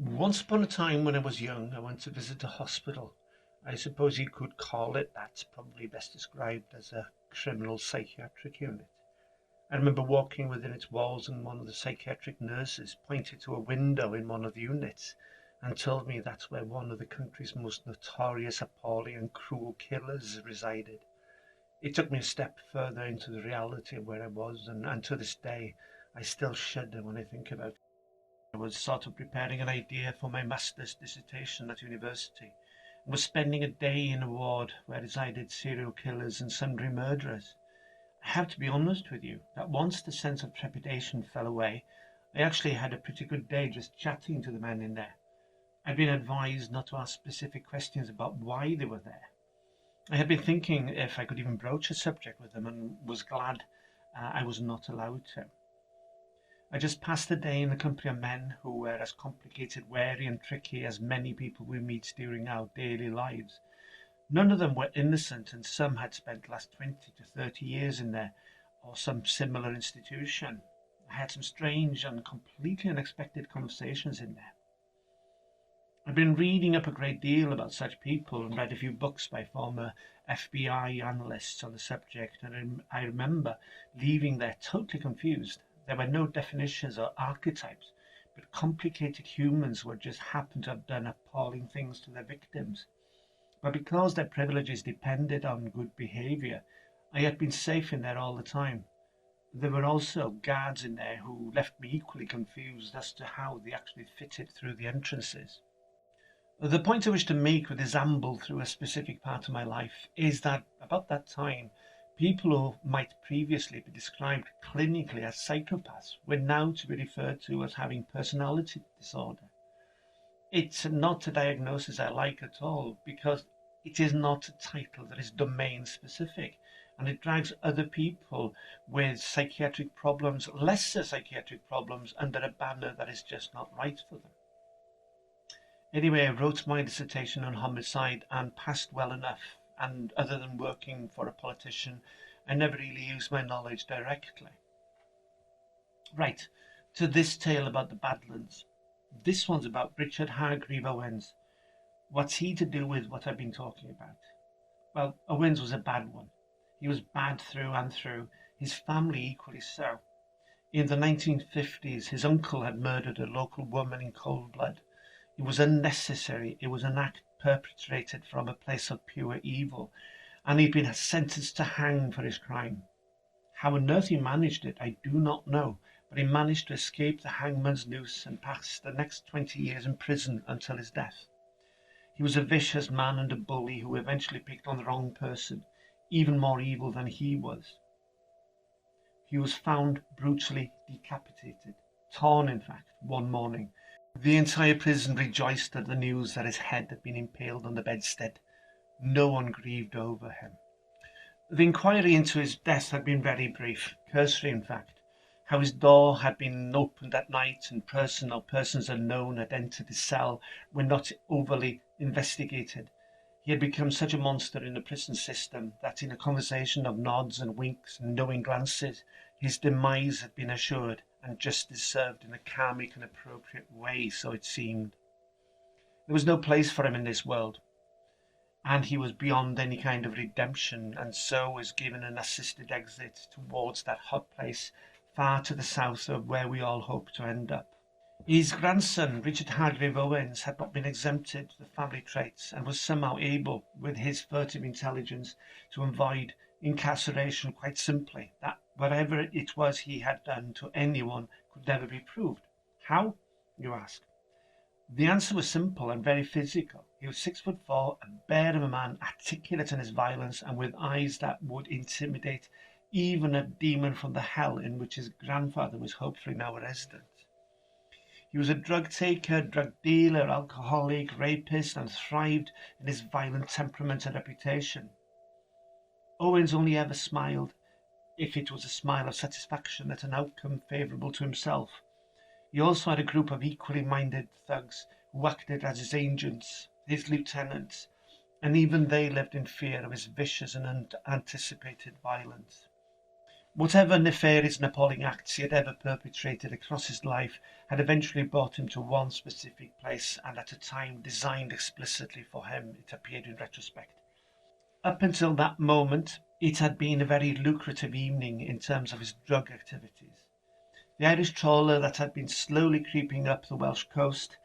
Once upon a time when I was young, I went to visit a hospital. I suppose you could call it that's probably best described as a criminal psychiatric unit. I remember walking within its walls and one of the psychiatric nurses pointed to a window in one of the units and told me that's where one of the country's most notorious, appalling and cruel killers resided. It took me a step further into the reality of where I was, and to this day I still shudder when I think about it. I was sort of preparing an idea for my master's dissertation at university and was spending a day in a ward where resided serial killers and sundry murderers. I have to be honest with you that once the sense of trepidation fell away, I actually had a pretty good day just chatting to the men in there. I'd been advised not to ask specific questions about why they were there. I had been thinking if I could even broach a subject with them and was glad I was not allowed to. I just passed the day in the company of men who were as complicated, wary, and tricky as many people we meet during our daily lives. None of them were innocent, and some had spent the last 20 to 30 years in there or some similar institution. I had some strange and completely unexpected conversations in there. I've been reading up a great deal about such people and read a few books by former FBI analysts on the subject, and I remember leaving there totally confused. There were no definitions or archetypes, but complicated humans who just happened to have done appalling things to their victims. But because their privileges depended on good behavior, I had been safe in there all the time. There were also guards in there who left me equally confused as to how they actually fitted through the entrances. The point I wish to make with this amble through a specific part of my life is that about that time, people who might previously be described clinically as psychopaths were now to be referred to as having personality disorder. It's not a diagnosis I like at all because it is not a title that is domain specific, and it drags other people with psychiatric problems, lesser psychiatric problems, under a banner that is just not right for them. Anyway, I wrote my dissertation on homicide and passed well enough, and other than working for a politician, I never really used my knowledge directly. Right, to this tale about the Badlands. This one's about Richard Hargreave Owens. What's he to do with what I've been talking about? Well, Owens was a bad one. He was bad through and through, his family equally so. In the 1950s, his uncle had murdered a local woman in cold blood. It was unnecessary. It was an act perpetrated from a place of pure evil, and he'd been sentenced to hang for his crime. How on earth he managed it, I do not know, but he managed to escape the hangman's noose and passed the next 20 years in prison until his death. He was a vicious man and a bully who eventually picked on the wrong person, even more evil than he was. He was found brutally decapitated, torn in fact, one morning. The entire prison rejoiced at the news that his head had been impaled on the bedstead. No one grieved over him. The inquiry into his death had been very brief, cursory in fact. How his door had been opened at night and person or persons unknown had entered his cell were not overly investigated. He had become such a monster in the prison system that in a conversation of nods and winks and knowing glances, his demise had been assured and justice served in a karmic and appropriate way, so it seemed. There was no place for him in this world, and he was beyond any kind of redemption, and so was given an assisted exit towards that hot place far to the south of where we all hope to end up. His grandson, Richard Hargreave Owens, had not been exempted the family traits and was somehow able, with his furtive intelligence, to avoid incarceration quite simply. That whatever it was he had done to anyone could never be proved. How, you ask? The answer was simple and very physical. He was 6'4", a bear of a man, articulate in his violence, and with eyes that would intimidate even a demon from the hell in which his grandfather was hopefully now a resident. He was a drug taker, drug dealer, alcoholic, rapist, and thrived in his violent temperament and reputation. Owens only ever smiled, if it was a smile of satisfaction at an outcome favourable to himself. He also had a group of equally minded thugs who acted as his agents, his lieutenants, and even they lived in fear of his vicious and unanticipated violence. Whatever nefarious and appalling acts he had ever perpetrated across his life had eventually brought him to one specific place, and at a time designed explicitly for him, it appeared in retrospect. Up until that moment, it had been a very lucrative evening in terms of his drug activities. The Irish trawler that had been slowly creeping up the Welsh coast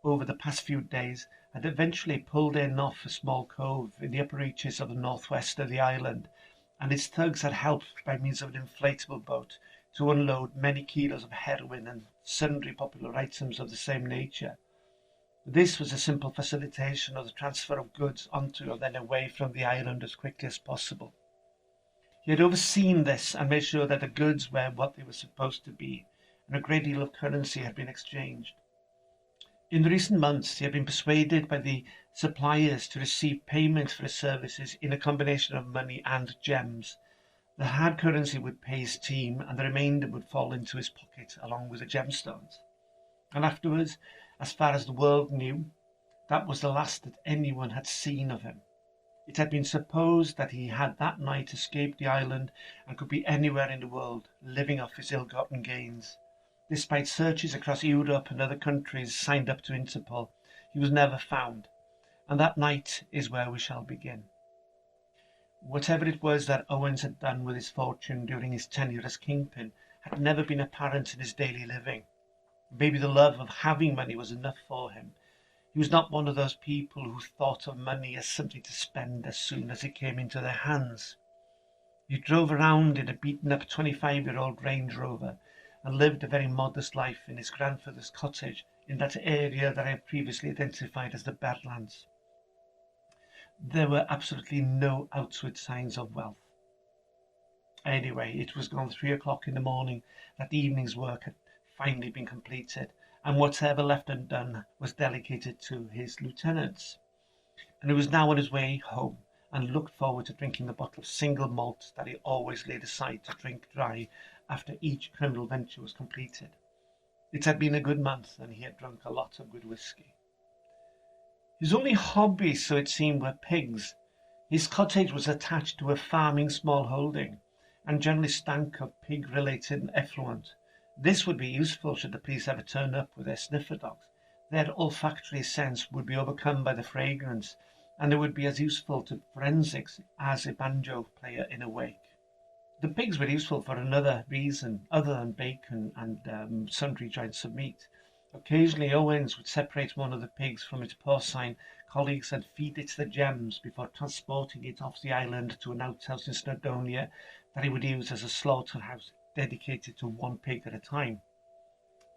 over the past few days had eventually pulled in off a small cove in the upper reaches of the northwest of the island, and its thugs had helped by means of an inflatable boat to unload many kilos of heroin and sundry popular items of the same nature. This was a simple facilitation of the transfer of goods onto and then away from the island as quickly as possible. He had overseen this and made sure that the goods were what they were supposed to be, and a great deal of currency had been exchanged. In recent months, he had been persuaded by the suppliers to receive payment for his services in a combination of money and gems. The hard currency would pay his team, and the remainder would fall into his pocket along with the gemstones. And afterwards, as far as the world knew, that was the last that anyone had seen of him. It had been supposed that he had that night escaped the island and could be anywhere in the world, living off his ill-gotten gains. Despite searches across Europe and other countries signed up to Interpol, he was never found, and that night is where we shall begin. Whatever it was that Owens had done with his fortune during his tenure as kingpin had never been apparent in his daily living. Maybe the love of having money was enough for him. He was not one of those people who thought of money as something to spend as soon as it came into their hands. He drove around in a beaten-up 25-year-old Range Rover and lived a very modest life in his grandfather's cottage in that area that I have previously identified as the Badlands. There were absolutely no outward signs of wealth. Anyway, it was gone 3 o'clock in the morning that the evening's work had finally been completed, and whatever left undone was delegated to his lieutenants. And he was now on his way home, and looked forward to drinking the bottle of single malt that he always laid aside to drink dry after each criminal venture was completed. It had been a good month, and he had drunk a lot of good whiskey. His only hobbies, so it seemed, were pigs. His cottage was attached to a farming small holding, and generally stank of pig-related effluent. This would be useful should the police ever turn up with their sniffer dogs. Their olfactory sense would be overcome by the fragrance, and it would be as useful to forensics as a banjo player in a wake. The pigs were useful for another reason other than bacon and sundry joints of meat. Occasionally Owens would separate one of the pigs from its porcine colleagues and feed it the gems before transporting it off the island to an outhouse in Snowdonia that he would use as a slaughterhouse dedicated to one pig at a time.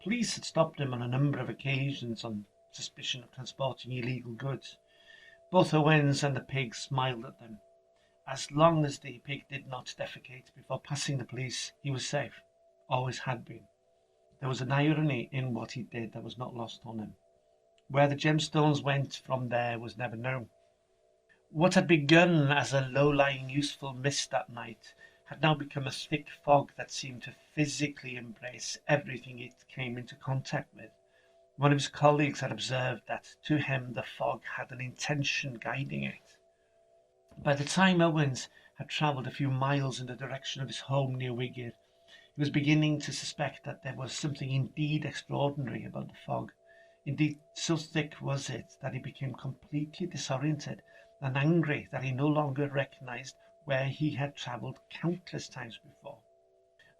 Police had stopped him on a number of occasions on suspicion of transporting illegal goods. Both Owens and the pig smiled at them. As long as the pig did not defecate before passing the police, he was safe. Always had been. There was an irony in what he did that was not lost on him. Where the gemstones went from there was never known. What had begun as a low-lying useful mist that night had now become a thick fog that seemed to physically embrace everything it came into contact with. One of his colleagues had observed that to him the fog had an intention guiding it. By the time Owens had travelled a few miles in the direction of his home near Wigan, he was beginning to suspect that there was something indeed extraordinary about the fog. Indeed, so thick was it that he became completely disoriented and angry that he no longer recognised where he had travelled countless times before.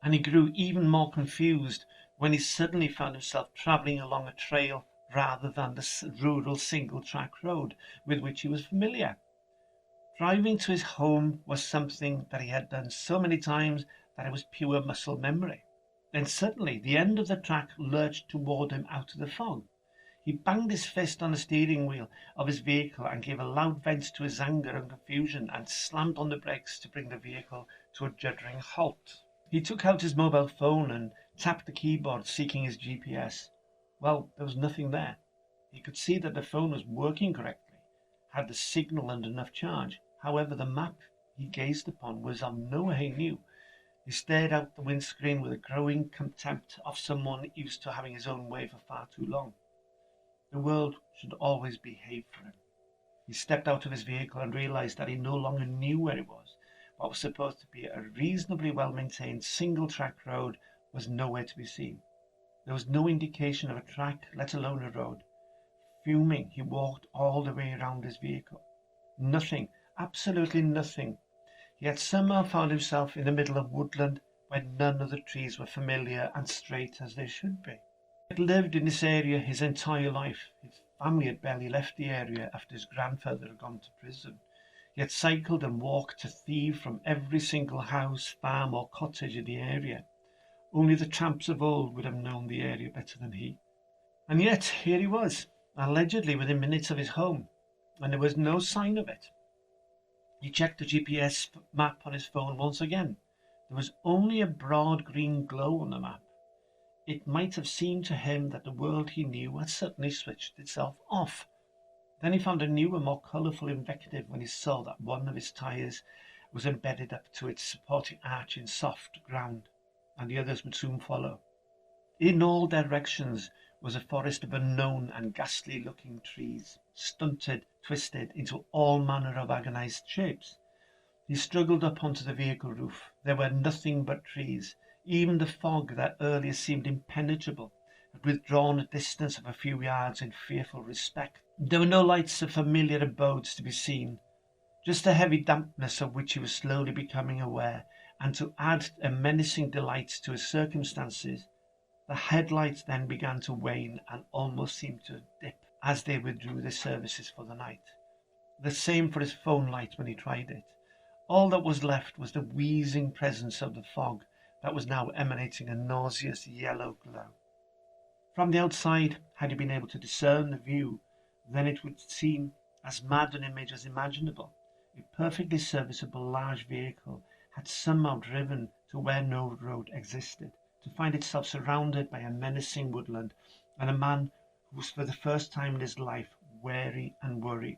And he grew even more confused when he suddenly found himself travelling along a trail rather than the rural single-track road with which he was familiar. Driving to his home was something that he had done so many times that it was pure muscle memory. Then suddenly the end of the track lurched toward him out of the fog. He banged his fist on the steering wheel of his vehicle and gave a loud vent to his anger and confusion and slammed on the brakes to bring the vehicle to a juddering halt. He took out his mobile phone and tapped the keyboard seeking his GPS. Well, there was nothing there. He could see that the phone was working correctly, had the signal and enough charge. However, the map he gazed upon was of nowhere he knew. He stared out the windscreen with a growing contempt of someone used to having his own way for far too long. The world should always behave for him. He stepped out of his vehicle and realized that he no longer knew where he was. What was supposed to be a reasonably well-maintained single-track road was nowhere to be seen. There was no indication of a track, let alone a road. Fuming, he walked all the way around his vehicle. Nothing, absolutely nothing. He had somehow found himself in the middle of woodland where none of the trees were familiar and straight as they should be. He had lived in this area his entire life. His family had barely left the area after his grandfather had gone to prison. He had cycled and walked to thieve from every single house, farm or cottage in the area. Only the tramps of old would have known the area better than he. And yet here he was, allegedly within minutes of his home, and there was no sign of it. He checked the GPS map on his phone once again. There was only a broad green glow on the map. It might have seemed to him that the world he knew had suddenly switched itself off. Then he found a new and more colourful invective when he saw that one of his tyres was embedded up to its supporting arch in soft ground, and the others would soon follow. In all directions was a forest of unknown and ghastly-looking trees, stunted, twisted into all manner of agonized shapes. He struggled up onto the vehicle roof. There were nothing but trees. Even the fog that earlier seemed impenetrable had withdrawn a distance of a few yards in fearful respect. There were no lights of familiar abodes to be seen, just a heavy dampness of which he was slowly becoming aware, and to add a menacing delight to his circumstances, the headlights then began to wane and almost seemed to dip as they withdrew their services for the night. The same for his phone light when he tried it. All that was left was the wheezing presence of the fog that was now emanating a nauseous yellow glow. From the outside, had he been able to discern the view, then it would seem as mad an image as imaginable. A perfectly serviceable large vehicle had somehow driven to where no road existed, to find itself surrounded by a menacing woodland, and a man who was for the first time in his life wary and worried.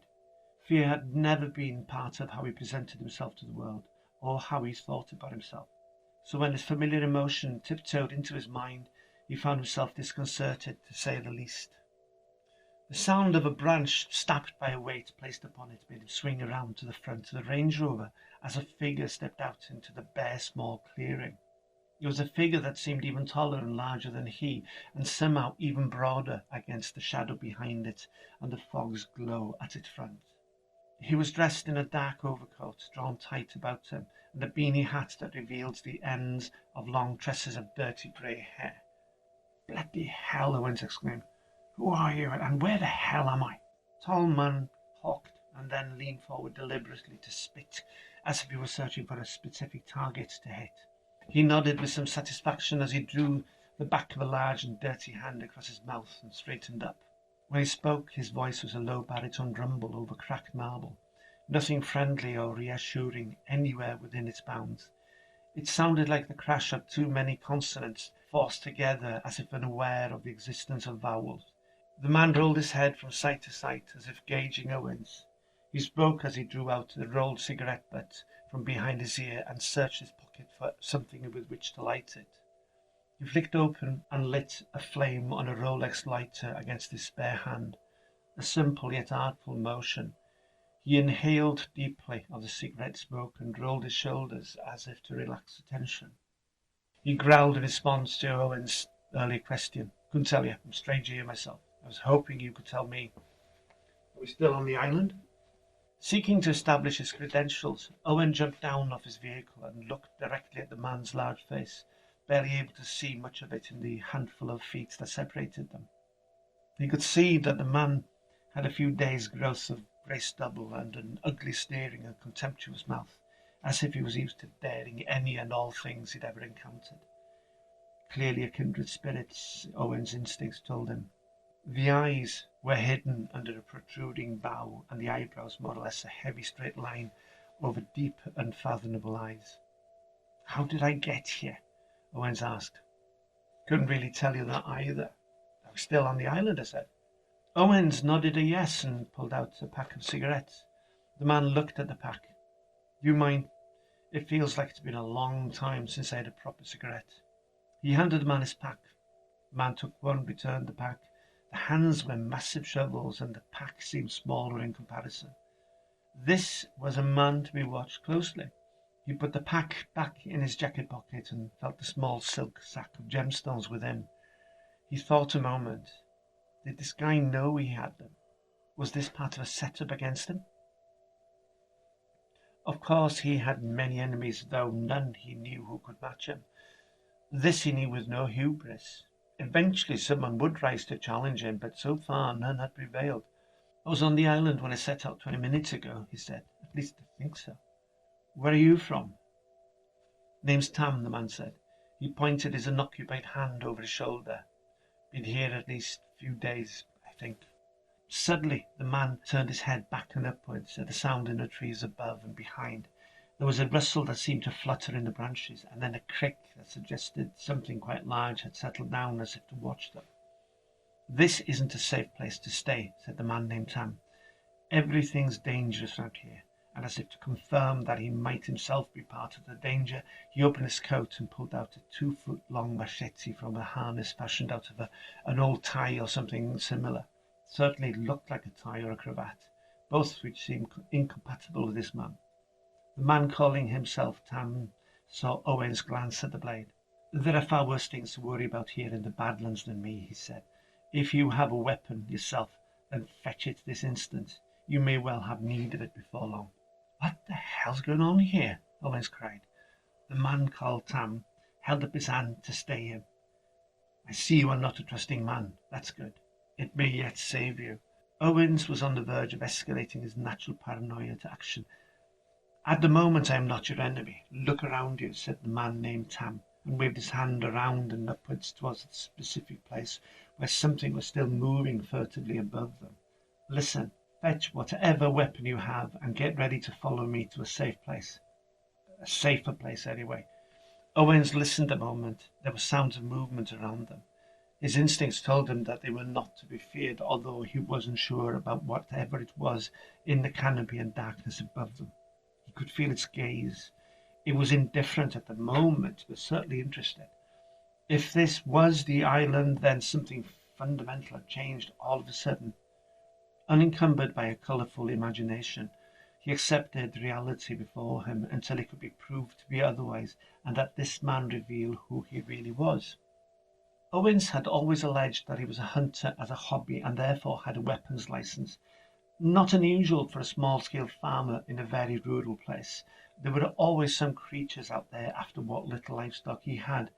Fear had never been part of how he presented himself to the world, or how he thought about himself. So when this familiar emotion tiptoed into his mind, he found himself disconcerted, to say the least. The sound of a branch snapped by a weight placed upon it made him swing around to the front of the Range Rover as a figure stepped out into the bare small clearing. It was a figure that seemed even taller and larger than he, and somehow even broader against the shadow behind it and the fog's glow at its front. He was dressed in a dark overcoat drawn tight about him, and a beanie hat that revealed the ends of long tresses of dirty grey hair. "Bloody hell!" Owens exclaimed. "Who are you, and where the hell am I?" The tall man hawked and then leaned forward deliberately to spit, as if he were searching for a specific target to hit. He nodded with some satisfaction as he drew the back of a large and dirty hand across his mouth and straightened up. When he spoke, his voice was a low baritone rumble over cracked marble, nothing friendly or reassuring anywhere within its bounds. It sounded like the crash of too many consonants forced together as if unaware of the existence of vowels. The man rolled his head from side to side as if gauging Owens. He spoke as he drew out the rolled cigarette butt from behind his ear and searched his pocket for something with which to light it. He flicked open and lit a flame on a Rolex lighter against his spare hand, a simple yet artful motion. He inhaled deeply of the cigarette smoke and rolled his shoulders as if to relax the tension. He growled in response to Owen's earlier question. "Couldn't tell you. I'm a stranger here myself. I was hoping you could tell me. Are we still on the island?" Seeking to establish his credentials, Owen jumped down off his vehicle and looked directly at the man's large face, barely able to see much of it in the handful of feet that separated them. He could see that the man had a few days' growth of grey stubble and an ugly sneering and contemptuous mouth, as if he was used to daring any and all things he'd ever encountered. Clearly a kindred spirit, Owen's instincts told him. The eyes were hidden under a protruding brow, and the eyebrows more or less a heavy straight line over deep, unfathomable eyes. "How did I get here?" Owens asked. "Couldn't really tell you that either. Are we still on the island?" I said. Owens nodded a yes and pulled out a pack of cigarettes. The man looked at the pack. "You mind? It feels like it's been a long time since I had a proper cigarette." He handed the man his pack. The man took one, returned the pack. The hands were massive shovels, and the pack seemed smaller in comparison. This was a man to be watched closely. He put the pack back in his jacket pocket and felt the small silk sack of gemstones within. He thought a moment. Did this guy know he had them? Was this part of a setup against him? Of course he had many enemies, though none he knew who could match him. This he knew with no hubris. Eventually someone would rise to challenge him, but so far none had prevailed. "I was on the island when I set out 20 minutes ago," he said. "At least I think so." "Where are you from?" "Name's Tam," the man said. He pointed his unoccupied hand over his shoulder. "Been here at least a few days, I think." Suddenly the man turned his head back and upwards at a sound in the trees above and behind. There was a rustle that seemed to flutter in the branches, and then a crick that suggested something quite large had settled down as if to watch them. "This isn't a safe place to stay," said the man named Tam. "Everything's dangerous out here." And as if to confirm that he might himself be part of the danger, he opened his coat and pulled out a 2-foot-long machete from a harness fashioned out of an old tie or something similar. Certainly it looked like a tie or a cravat, both which seemed incompatible with this man. The man calling himself Tam saw Owen's glance at the blade. "There are far worse things to worry about here in the Badlands than me," he said. "If you have a weapon yourself, then fetch it this instant. You may well have need of it before long." "What the hell's going on here?" Owens cried. The man called Tam held up his hand to stay him. "I see you are not a trusting man. That's good. It may yet save you." Owens was on the verge of escalating his natural paranoia to action. "At the moment I am not your enemy. Look around you," said the man named Tam, and waved his hand around and upwards towards the specific place where something was still moving furtively above them. "Listen. Fetch whatever weapon you have and get ready to follow me to a safe place. A safer place, anyway." Owens listened a moment. There were sounds of movement around them. His instincts told him that they were not to be feared, although he wasn't sure about whatever it was in the canopy and darkness above them. He could feel its gaze. It was indifferent at the moment, but certainly interested. If this was the island, then something fundamental had changed all of a sudden. Unencumbered by a colourful imagination, he accepted reality before him until it could be proved to be otherwise, and that this man revealed who he really was. Owens had always alleged that he was a hunter as a hobby and therefore had a weapons license. Not unusual for a small-scale farmer in a very rural place. There were always some creatures out there after what little livestock he had,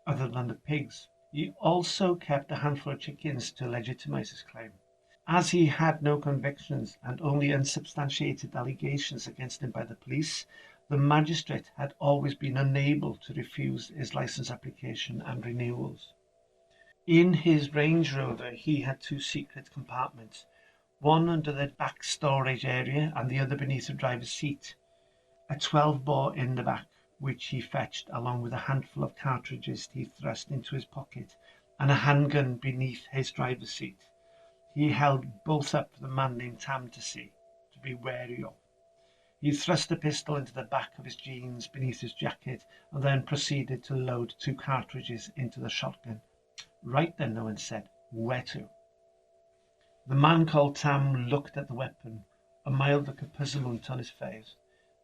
other than the pigs. He also kept a handful of chickens to legitimize his claim. As he had no convictions and only unsubstantiated allegations against him by the police, the magistrate had always been unable to refuse his license application and renewals. In his Range Rover he had 2 secret compartments, one under the back storage area and the other beneath the driver's seat. A 12-bore in the back, which he fetched along with a handful of cartridges he thrust into his pocket, and a handgun beneath his driver's seat. He held both up for the man named Tam to see, to be wary of. He thrust the pistol into the back of his jeans beneath his jacket and then proceeded to load 2 cartridges into the shotgun. "Right then," Owen said. "Where to?" The man called Tam looked at the weapon, a mild look of puzzlement on his face.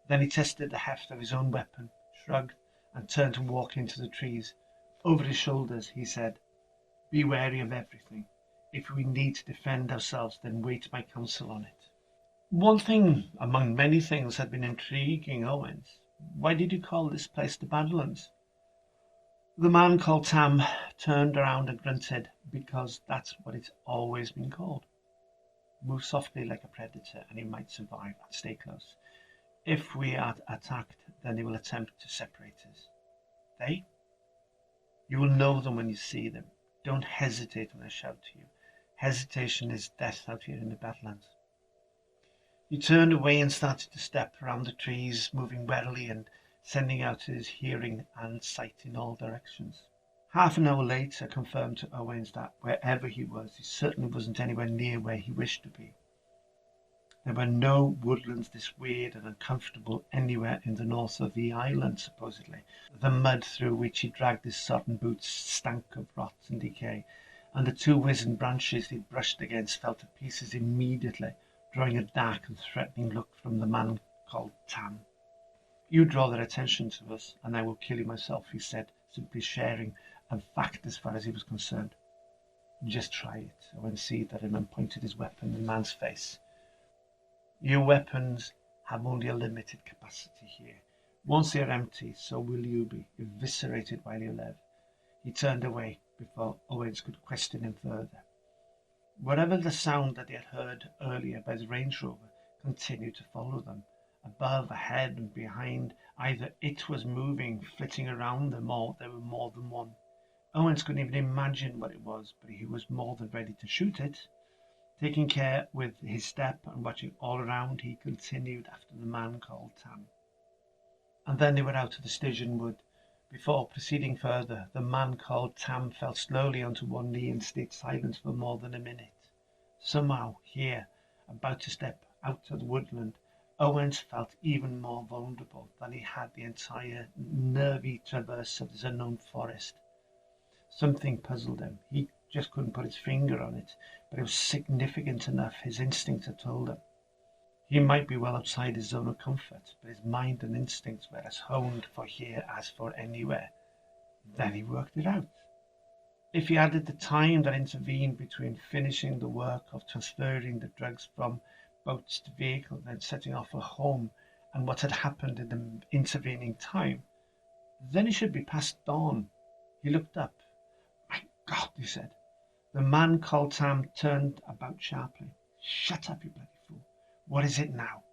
Then he tested the heft of his own weapon, shrugged, and turned to walk into the trees. Over his shoulders, he said, "Be wary of everything. If we need to defend ourselves, then wait my counsel on it." One thing among many things had been intriguing Owens. Why did you call this place the Badlands? The man called Tam turned around and grunted, "Because that's what it's always been called. Move softly like a predator and you might survive, and stay close. If we are attacked, then they will attempt to separate us." "They?" "You will know them when you see them. Don't hesitate when I shout to you. Hesitation is death out here in the Badlands." He turned away and started to step around the trees, moving warily and sending out his hearing and sight in all directions. Half an hour later confirmed to Owens that wherever he was, he certainly wasn't anywhere near where he wished to be. There were no woodlands this weird and uncomfortable anywhere in the north of the island, supposedly. The mud through which he dragged his sodden boots stank of rot and decay, and the 2 wizened branches he brushed against fell to pieces immediately, drawing a dark and threatening look from the man called Tam. You draw their attention to us, and I will kill you myself, he said, simply sharing a fact as far as he was concerned. Just try it. Owen seethed at him and pointed his weapon in the man's face. Your weapons have only a limited capacity here. Once they are empty, so will you be, eviscerated while you live. He turned away before Owens could question him further. Whatever the sound that they had heard earlier by the Range Rover continued to follow them. Above, ahead, and behind, either it was moving, flitting around them, or there were more than one. Owens couldn't even imagine what it was, but he was more than ready to shoot it. Taking care with his step and watching all around, he continued after the man called Tam. And then they were out of the station wood. Before proceeding further, the man called Tam fell slowly onto one knee and stayed silent for more than a minute. Somehow, here, about to step out of the woodland, Owens felt even more vulnerable than he had the entire nervy traverse of this unknown forest. Something puzzled him. He just couldn't put his finger on it, but it was significant enough. His instinct had told him. He might be well outside his zone of comfort, but his mind and instincts were as honed for here as for anywhere. Then he worked it out. If he added the time that intervened between finishing the work of transferring the drugs from boat to vehicle, then setting off for home, and what had happened in the intervening time, then it should be past dawn. He looked up. My God, he said. The man called Tam turned about sharply. Shut up, you bloody fool. What is it now?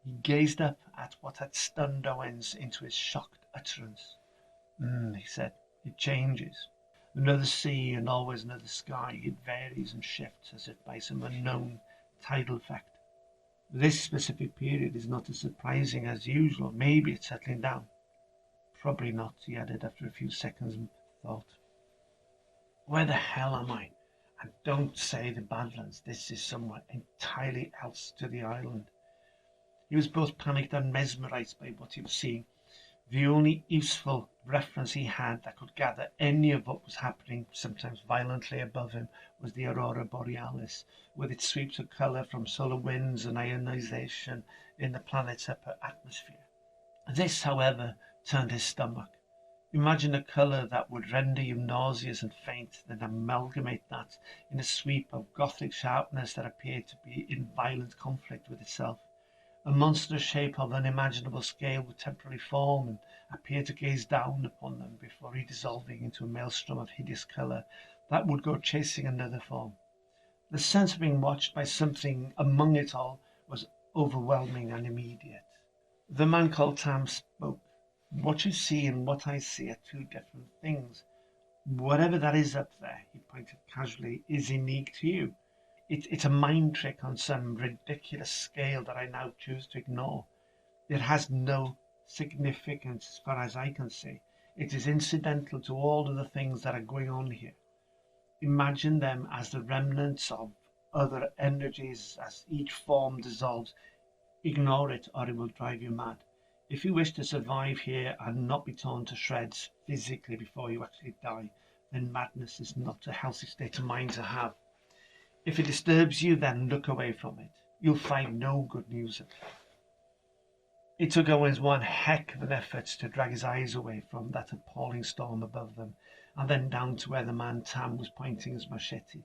He gazed up at what had stunned Owens into his shocked utterance. He said, it changes. Another sea and always another sky. It varies and shifts as if by some unknown tidal effect. This specific period is not as surprising as usual. Maybe it's settling down. Probably not, he added after a few seconds of thought. Where the hell am I? And don't say the Badlands. This is somewhere entirely else to the island. He was both panicked and mesmerized by what he was seeing. The only useful reference he had that could gather any of what was happening, sometimes violently above him, was the aurora borealis, with its sweeps of colour from solar winds and ionization in the planet's upper atmosphere. This, however, turned his stomach. Imagine a colour that would render you nauseous and faint, then amalgamate that in a sweep of gothic sharpness that appeared to be in violent conflict with itself. A monstrous shape of unimaginable scale would temporarily form and appear to gaze down upon them before redissolving into a maelstrom of hideous colour that would go chasing another form. The sense of being watched by something among it all was overwhelming and immediate. The man called Tam spoke. What you see and what I see are two different things. Whatever that is up there, he pointed casually, is unique to you. It's a mind trick on some ridiculous scale that I now choose to ignore. It has no significance as far as I can see. It is incidental to all of the things that are going on here. Imagine them as the remnants of other energies as each form dissolves. Ignore it or it will drive you mad. If you wish to survive here and not be torn to shreds physically before you actually die, then madness is not a healthy state of mind to have. If it disturbs you, then look away from it. You'll find no good news of it. It took Owens one heck of an effort to drag his eyes away from that appalling storm above them, and then down to where the man Tam was pointing his machete.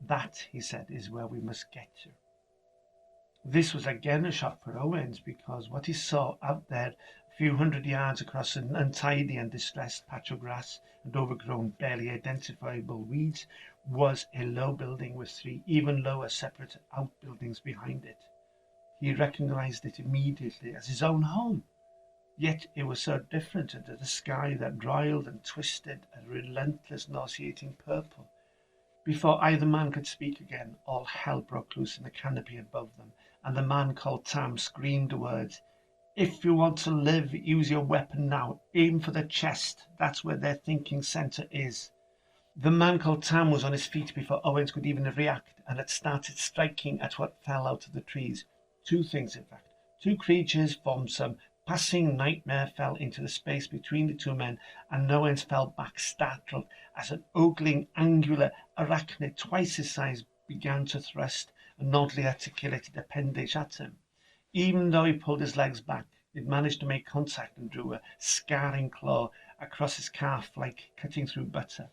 That, he said, is where we must get to. This was again a shock for Owens, because what he saw out there, a few hundred yards across an untidy and distressed patch of grass and overgrown, barely identifiable weeds, was a low building with three even lower separate outbuildings behind it. He recognized it immediately as his own home. Yet it was so different under the sky that riled and twisted a relentless, nauseating purple. Before either man could speak again, all hell broke loose in the canopy above them, and the man called Tam screamed the words, "If you want to live, use your weapon now. Aim for the chest. That's where their thinking centre is." The man called Tam was on his feet before Owens could even react, and had started striking at what fell out of the trees. Two things, in fact. Two creatures from some passing nightmare fell into the space between the two men, and Owens fell back startled as an ogling, angular arachnid twice his size began to thrust an oddly articulated appendage at him. Even though he pulled his legs back, It managed to make contact and drew a scarring claw across his calf like cutting through butter.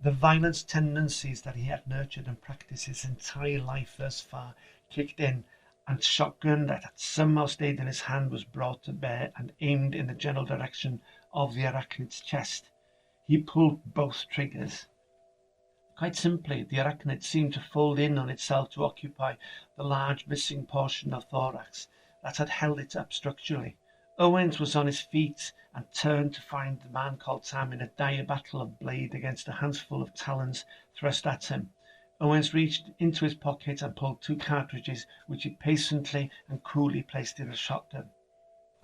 The violent tendencies that he had nurtured and practiced his entire life thus far kicked in, and the shotgun that had somehow stayed in his hand was brought to bear and aimed in the general direction of the arachnid's chest. He pulled both triggers. Quite simply, the arachnid seemed to fold in on itself to occupy the large missing portion of thorax that had held it up structurally. Owens was on his feet and turned to find the man called Tam in a dire battle of blade against a handful of talons thrust at him. Owens reached into his pocket and pulled 2 cartridges, which he patiently and coolly placed in the shotgun.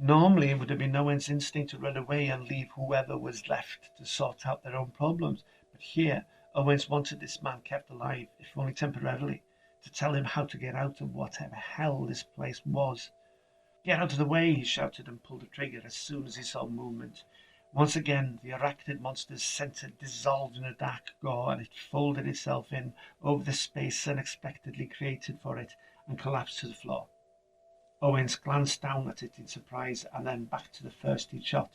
Normally, it would have been Owens' instinct to run away and leave whoever was left to sort out their own problems, but here Owens wanted this man kept alive, if only temporarily, to tell him how to get out of whatever hell this place was. "Get out of the way," he shouted, and pulled the trigger as soon as he saw movement. Once again, the arachnid monster's center dissolved in a dark gore, and it folded itself in over the space unexpectedly created for it and collapsed to the floor. Owens glanced down at it in surprise and then back to the first he'd shot.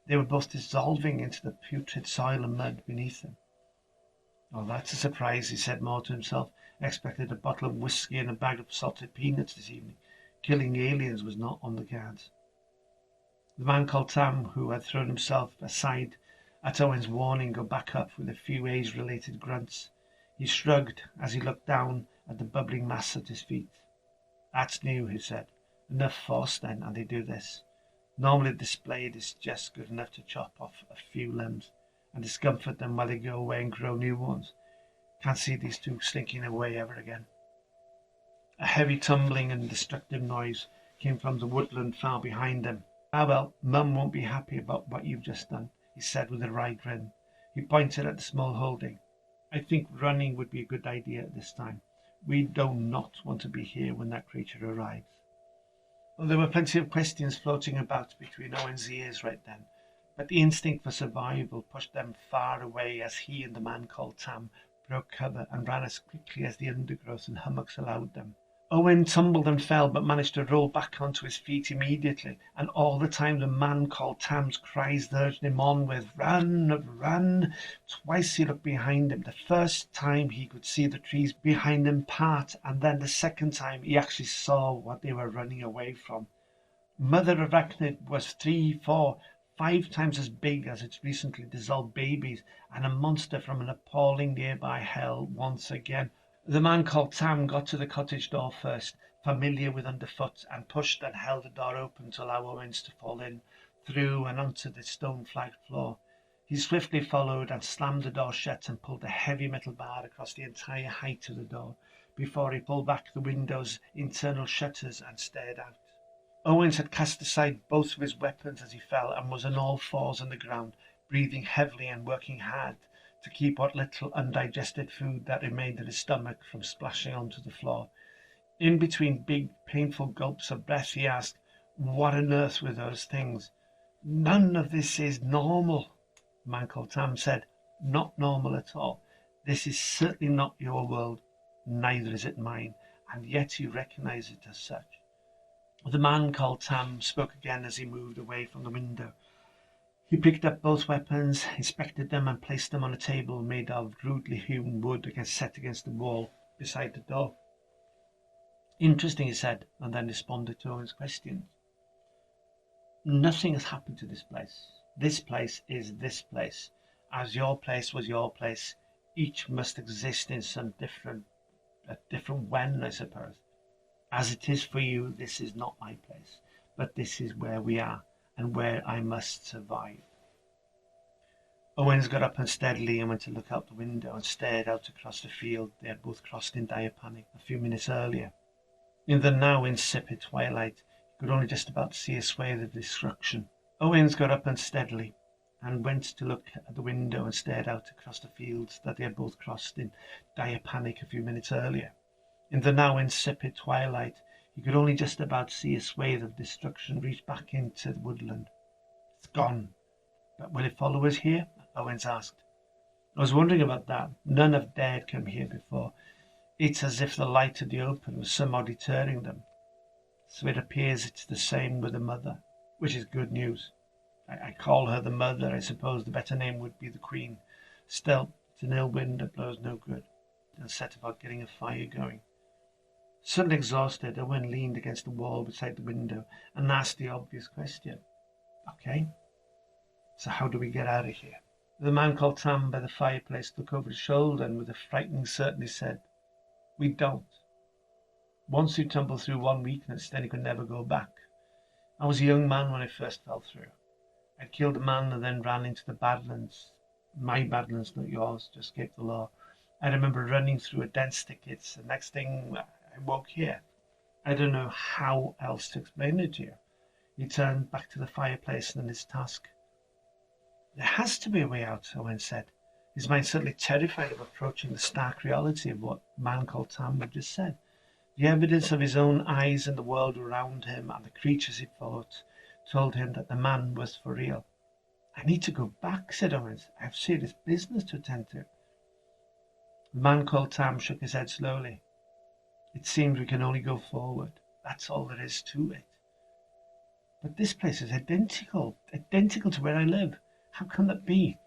They were both dissolving into the putrid soil and mud beneath them. "Oh, that's a surprise," he said more to himself. "I expected a bottle of whiskey and a bag of salted peanuts this evening. Killing aliens was not on the cards." The man called Tam, who had thrown himself aside at Owen's warning, got back up with a few age-related grunts. He shrugged as he looked down at the bubbling mass at his feet. "That's new," he said. "Enough force then, and they do this. Normally this blade is just good enough to chop off a few limbs and discomfort them while they go away and grow new ones. Can't see these 2 slinking away ever again." A heavy tumbling and destructive noise came from the woodland far behind them. "Ah well, Mum won't be happy about what you've just done," he said with a wry grin. He pointed at the small holding. "I think running would be a good idea at this time. We do not want to be here when that creature arrives." Well, there were plenty of questions floating about between Owen's ears right then, but the instinct for survival pushed them far away as he and the man called Tam broke cover and ran as quickly as the undergrowth and hummocks allowed them. Owen tumbled and fell, but managed to roll back onto his feet immediately, and all the time the man called Tam's cries urged him on with "Run, run!" Twice he looked behind him. The first time he could see the trees behind him part, and then the second time he actually saw what they were running away from. Mother Arachnid was 3, 4, 5 times as big as its recently dissolved babies, and a monster from an appalling nearby hell once again. The man called Tam got to the cottage door first, familiar with underfoot, and pushed and held the door open to allow Owens to fall in, through and onto the stone-flagged floor. He swiftly followed and slammed the door shut and pulled a heavy metal bar across the entire height of the door before he pulled back the window's internal shutters and stared out. Owens had cast aside both of his weapons as he fell and was on all fours on the ground, breathing heavily and working hard to keep what little undigested food that remained in his stomach from splashing onto the floor. In between big, painful gulps of breath, he asked, "What on earth were those things?" "None of this is normal," the man called Tam said. "Not normal at all. This is certainly not your world. Neither is it mine, and yet you recognize it as such." The man called Tam spoke again as he moved away from the window. He picked up both weapons, inspected them, and placed them on a table made of rudely hewn wood set against the wall beside the door. "Interesting," he said, and then responded to Owen's questions. "Nothing has happened to this place. This place is this place. As your place was your place, each must exist in some different when, I suppose. As it is for you, this is not my place, but this is where we are, and where I must survive." Owens got up unsteadily and went to look out the window and stared out across the field they had both crossed in dire panic a few minutes earlier. In the now insipid twilight, he could only just about see a swathe of destruction. Owens got up unsteadily and went to look at the window and stared out across the fields that they had both crossed in dire panic a few minutes earlier. In the now insipid twilight, he could only just about see a swathe of destruction reach back into the woodland. "It's gone. But will it follow us here?" Owens asked. "I was wondering about that. None have dared come here before. It's as if the light of the open was somehow deterring them." So it appears it's the same with the mother, which is good news. I call her the mother. I suppose the better name would be the queen. Still, it's an ill wind that blows no good, and set about getting a fire going. Suddenly exhausted, Owen leaned against the wall beside the window and asked the obvious question. Okay, so how do we get out of here? The man called Tam by the fireplace looked over his shoulder and with a frightening certainty said, We don't. Once you tumble through one weakness, then you can never go back. I was a young man when I first fell through. I'd killed a man and then ran into the Badlands. My Badlands, not yours, to escape the law. I remember running through a dense thicket. The next thing, I woke here. I don't know how else to explain it to you. He turned back to the fireplace and his task. There has to be a way out, Owen said, his mind suddenly terrified of approaching the stark reality of what the man called Tam had just said. The evidence of his own eyes and the world around him and the creatures he followed told him that the man was for real. I need to go back, said Owens. I have serious business to attend to. The man called Tam shook his head slowly. It seems we can only go forward. That's all there is to it. But this place is identical to where I live. How can that be?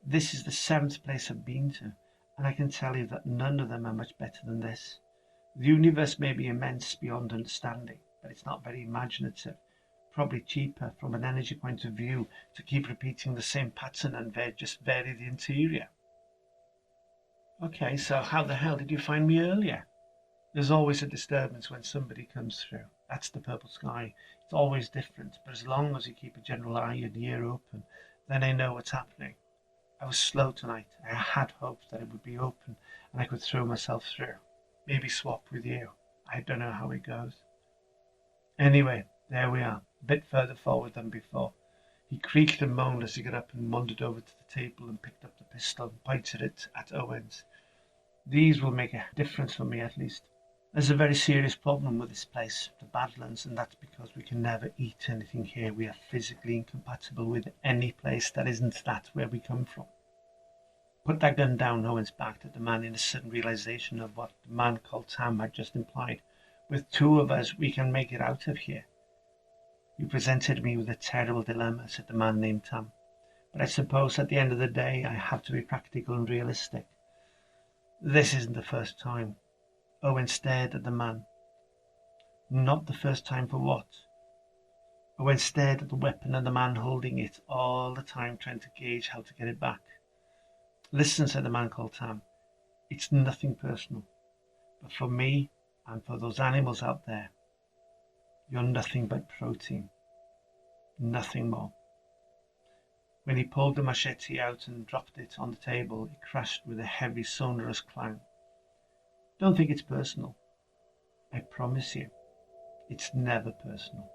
This is the 7th place I've been to, and I can tell you that none of them are much better than this. The universe may be immense beyond understanding, but it's not very imaginative. Probably cheaper from an energy point of view to keep repeating the same pattern and just vary the interior. Okay, so how the hell did you find me earlier? There's always a disturbance when somebody comes through. That's the purple sky. It's always different, but as long as you keep a general eye and ear open, then I know what's happening. I was slow tonight. I had hoped that it would be open and I could throw myself through. Maybe swap with you. I don't know how it goes. Anyway, there we are, a bit further forward than before. He creaked and moaned as he got up and wandered over to the table and picked up the pistol and pointed it at Owens. These will make a difference for me at least. There's a very serious problem with this place, the Badlands, and that's because we can never eat anything here. We are physically incompatible with any place that isn't that where we come from. Put that gun down, Owens barked at the man in a sudden realization of what the man called Tam had just implied. With 2 of us, we can make it out of here. You presented me with a terrible dilemma, said the man named Tam. But I suppose at the end of the day, I have to be practical and realistic. This isn't the first time. Owen stared at the man. Not the first time for what? Owen stared at the weapon and the man holding it, all the time trying to gauge how to get it back. Listen, said the man called Tam, it's nothing personal. But for me and for those animals out there, you're nothing but protein. Nothing more. When he pulled the machete out and dropped it on the table, it crashed with a heavy, sonorous clang. Don't think it's personal. I promise you, it's never personal.